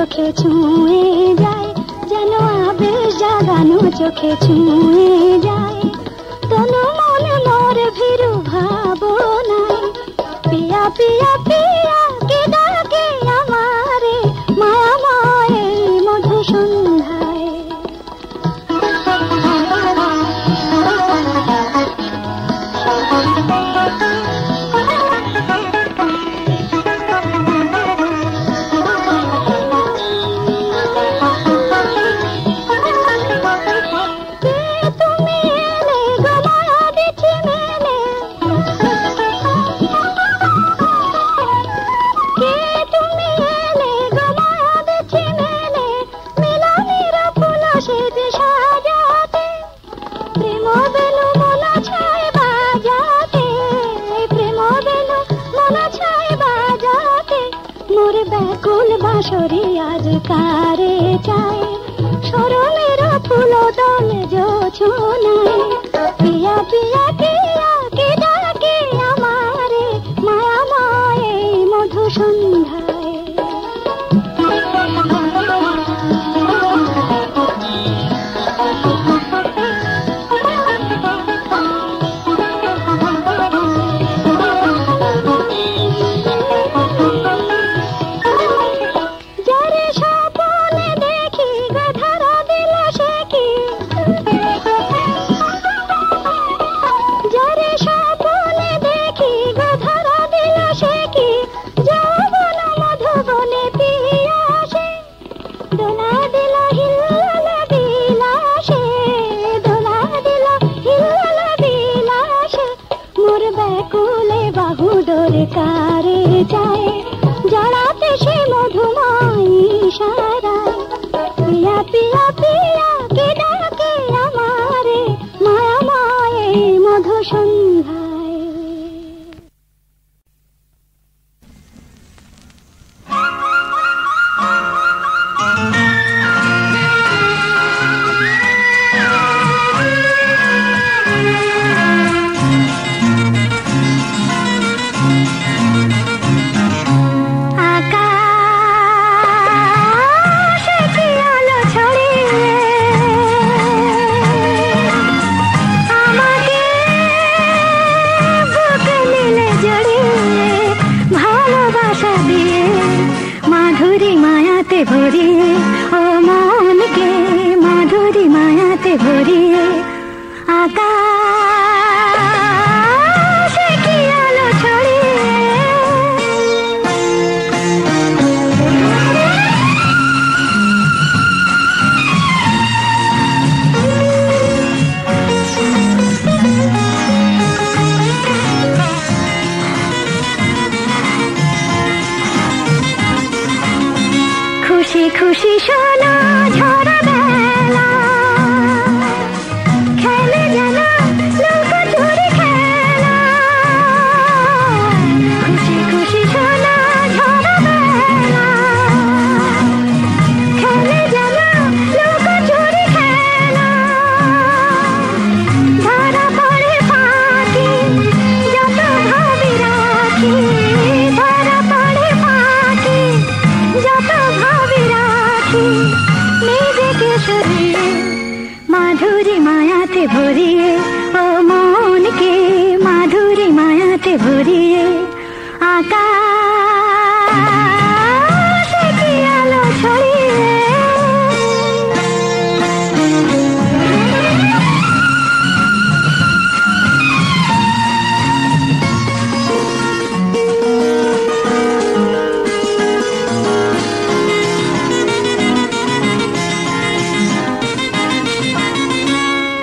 চোখে ছুঁয়ে যায়, যেন আবেশ জাগানো চোখে ছুঁয়ে যায়। তনু মন মোর ভীরু ভাবনায়, পিয়া পিয়া পিয়া কে ডাকে আমারে, মায়াময় মধু সন্ধ্যায়। বাঁশরি আজ কারে চায়, শরণের ফুল দলে জোছনায়। পিয়া পিয়া পিয়া কে ডাকে আমারে, মায়াময় মধু সন্ধ্যায়। কারে যায় জড়াতে সে মধুময় ইশারায়। পিয়া পিয়া পিয়া কে ডাকে আমারে, মায়াময় মধু সন্ধ্যায়। ভরিয়ে ও মনকে মাধুরী মায়াতে ভরিয়ে, আকাশে কি আলো ছড়িয়ে। খুশি খুশি শোনা ঝরা বেলা, খেলে যেন নৌকা চুরি খেলা। খুশি খুশি শোনা ঝরা বেলা, খেলে যেন নৌকা চুরি খেলা। ধরা পড়ে ফাঁকি যত ভাবি রাখি, ধরা পড়ে ফাঁকি যত ভাবি রাখি। নিজেকে সরিয়ে মাধুরী মায়াতে ভরিয়ে ও মনকে মাধুরী মায়াতে ভরিয়ে, আকাশে কি আলো ছড়িয়ে।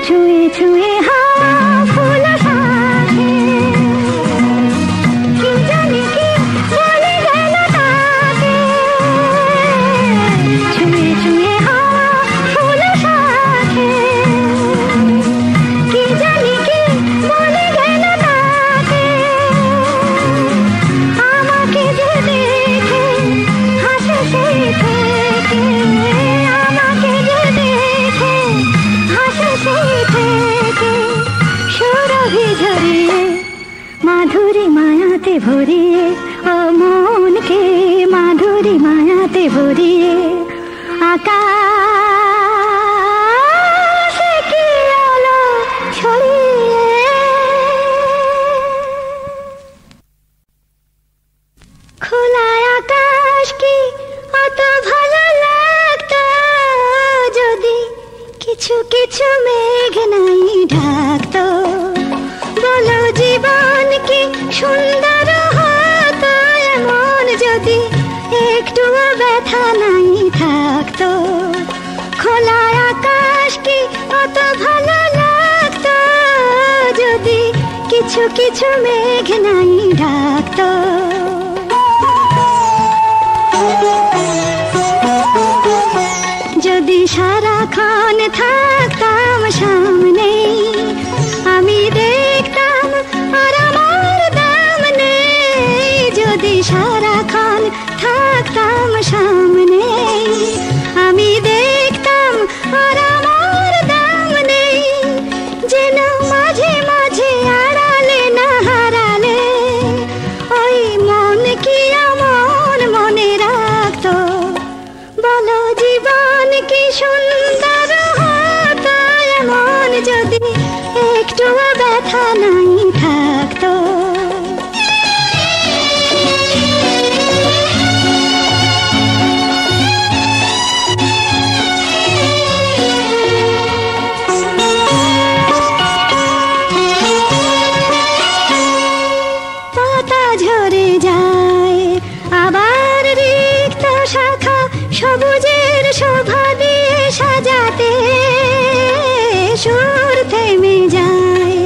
ছুঁয়ে ছুঁয়ে হাওয়া ফুল শাখে, কি জানি কি বলে গেল তাকে। ছুঁয়ে ছুঁয়ে হাওয়া ফুল শাখে, কি জানি কি বলে গেল তাকে। আমাকে যে দেখে হাসে সেই থেকে, আমাকে যে দেখে হাসে সেই থেকে। সুরভি ঝরিয়ে মাধুরী মায়াতে ভরিয়ে ও মনকে মাধুরী মায়াতে ভরিয়ে আকাশে কি আলো ছড়িয়ে। খোলা আকাশ কি অত ভালো লাগতো যদি কিছু কিছু মেঘ নাই ঢাকতো। বলো জীবন কি সুন্দর হতো এমন যদি একটুও ব্যথা নাই থাকতো। খোলা আকাশ কি অত ভালো লাগতো যদি কিছু কিছু মেঘ নাই ঢাকতো। যদি সারাক্ষণ থাকতাম সামনে আমি দেখতাম আর আমার দাম নেই। যদি সারাক্ষণ থাকতাম সামনে আমি দেখতাম আর আমার দাম নেই। যেন মাঝে মাঝে আড়ালে না হারালে ওই মন কি এমন মনে রাখতো। বলো জীবন কি সুন্দর হতো এমন যদি একটুও ব্যথা নাই থাকতো। পাতা ঝরে যায় আবার রিক্ত শাখা সবুজের শোভা দিয়ে সাজাতে সুর থেমে যায়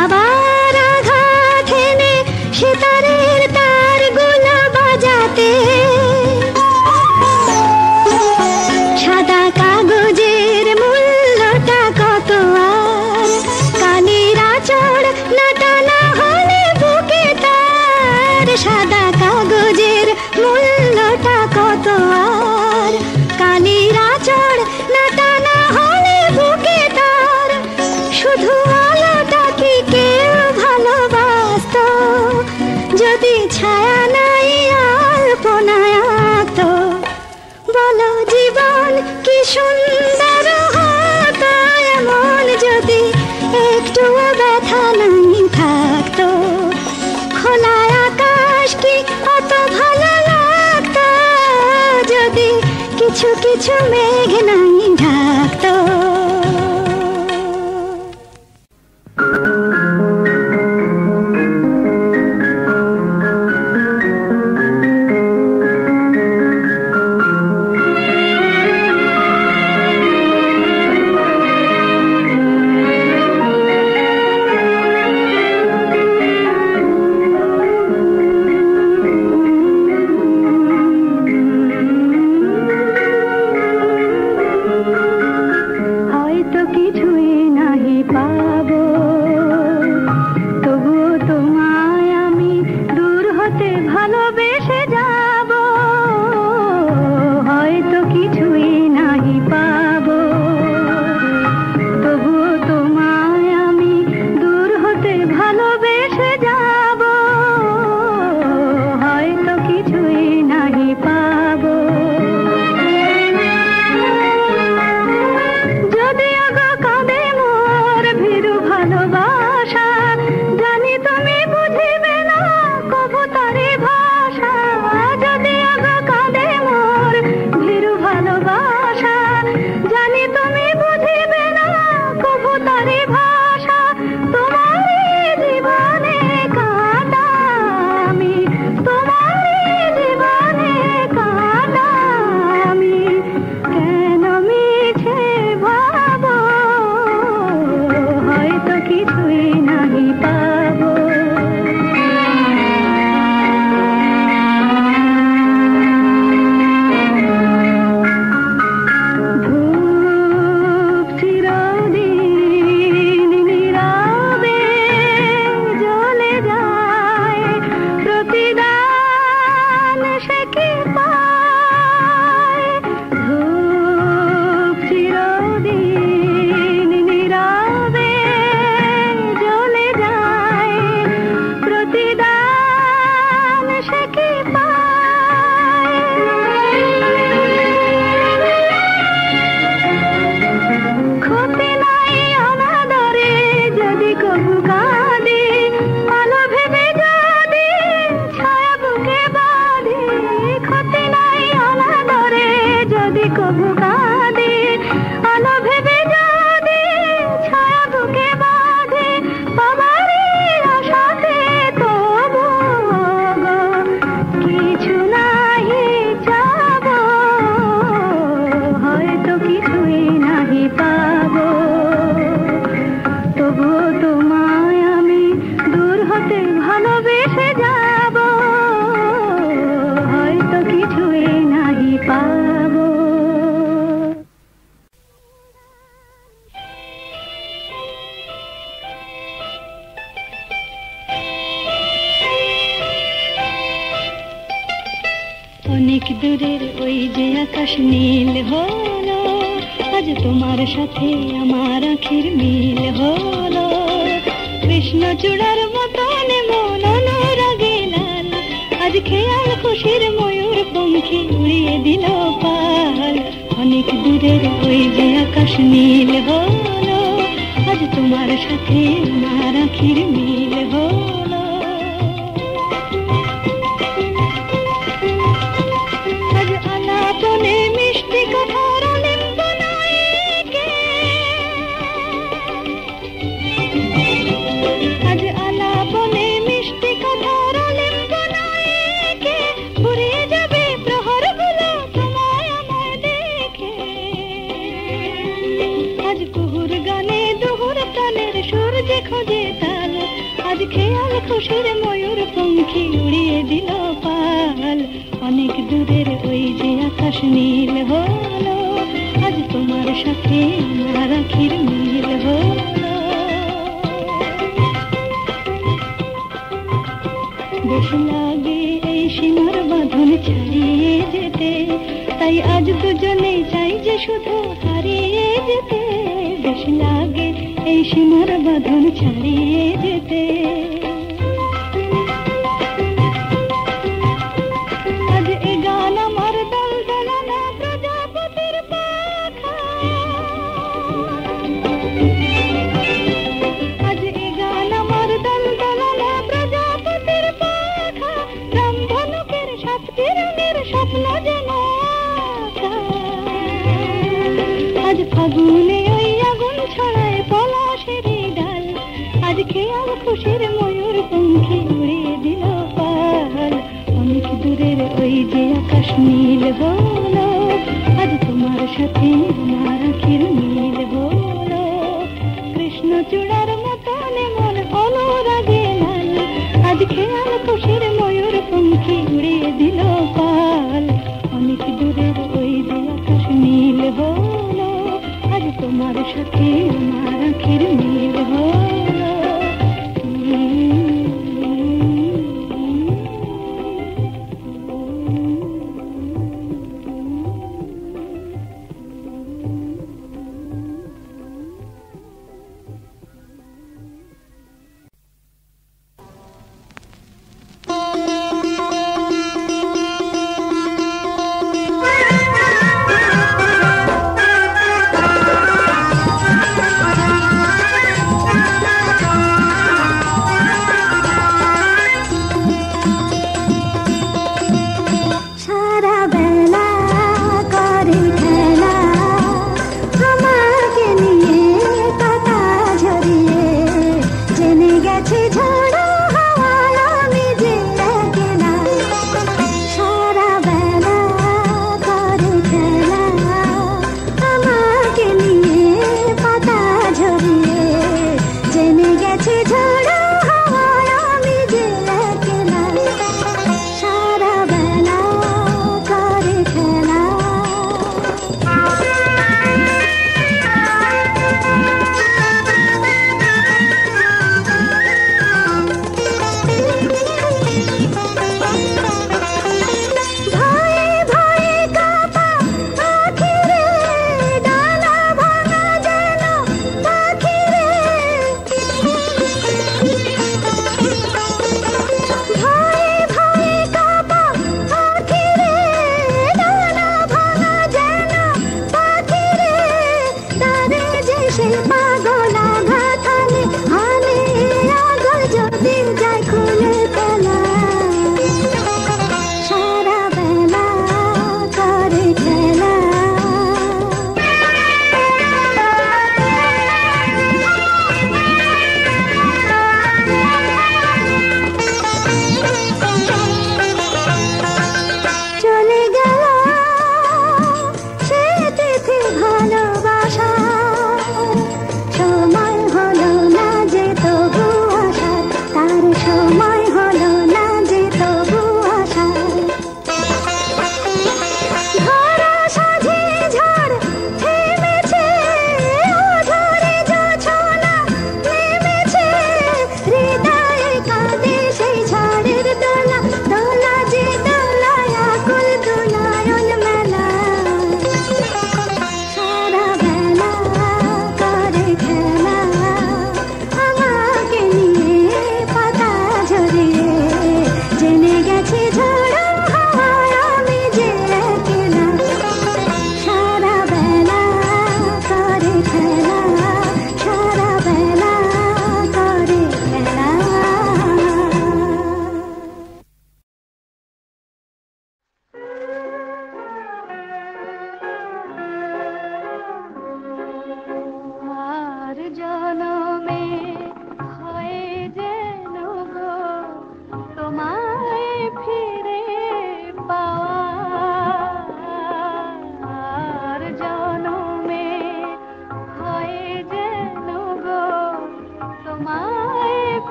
আবার আঘাত এনে সেতারের তারগুলো বাজাতে। সাদা কাগজের মূল্যটা কত আর কালির আঁচড় নাটানা হলে বুকে তার। সাদা কাগজের মূল্যটা কত আর কালির আঁচড় নাটানা হলে বুকে তার। শুধু আলোটা কি কেউ ভালোবাসতো যদি ছায়া নাই আলপনায় আঁকতো। বলো জীবন কি সুন্দর হতো এমন যদি একটুও ব্যথা নাই থাকতো। খোলা আকাশ কি অত ভালো লাগতো যদি কিছু কিছু মেঘ নাই ঢাকতো। অনেক দূরের ওই যে আকাশ নীল হলো, আজ তোমার সাথে আমার আখির মিল হলো। কৃষ্ণচূড়ার মতন মন অনুরাগে লাল, আজ খেয়াল খুশির ময়ূর পঙ্খী উড়িয়ে দিল পাল। অনেক দূরের ওই যে আকাশ নীল হলো, আজ তোমার সাথে আমার আখির মিল হলো। আজ আলাপনে মিষ্টি কথার আলিঙ্গনায়িকে, আজ আলাপনে মিষ্টি কথার আলিঙ্গনায়িকে, ঘুরিয়ে যাবে প্রহরগুলো তোমায় আমায় দেখে। আজ কুহুর গানে দুহুর প্রাণের সুর যে খোঁজে তাল, আজ খেয়াল খুশির ময়ূর পঙ্খী উড়িয়ে দিল পাল। অনেক দূরের ওই যে আকাশ নীল হলো, আজ তোমার সাথে আমার আখির মিল হলো। বেশ লাগে এই সীমার বাঁধন ছাড়িয়ে যেতে, তাই আজ দুজনে চাই যে শুধু হারিয়ে যেতে। বেশ লাগে এই সীমার বাঁধন ছাড়িয়ে যেতে। আজ এ গান আমার দল দলানা প্রজাপতির পাখা, আজ এ গান আমার দল দলানা প্রজাপতির পাখা। রামধনুকের সাত কিরণের স্বপ্ন যেন আঁকা। আজ ফাগুনে ওই আগুন ছড়ায় পলাশের ডাল, আজ খেয়াল খুশির ময়ূর পঙ্খী উড়িয়ে দিল পাল। অনেক দূরের ওই যে আকাশ নীল হলো, আজ তোমার সাথে আমার আখির মিল হলো। কৃষ্ণচূড়ার মতন মন অনুরাগে লাল, আজ খেয়াল খুশির ময়ূর পঙ্খী উড়িয়ে দিল পাল। অনেক দূরের ওই যে আকাশ নীল হলো, আজ তোমার সাথে আমার আখির মিল হলো।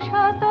শত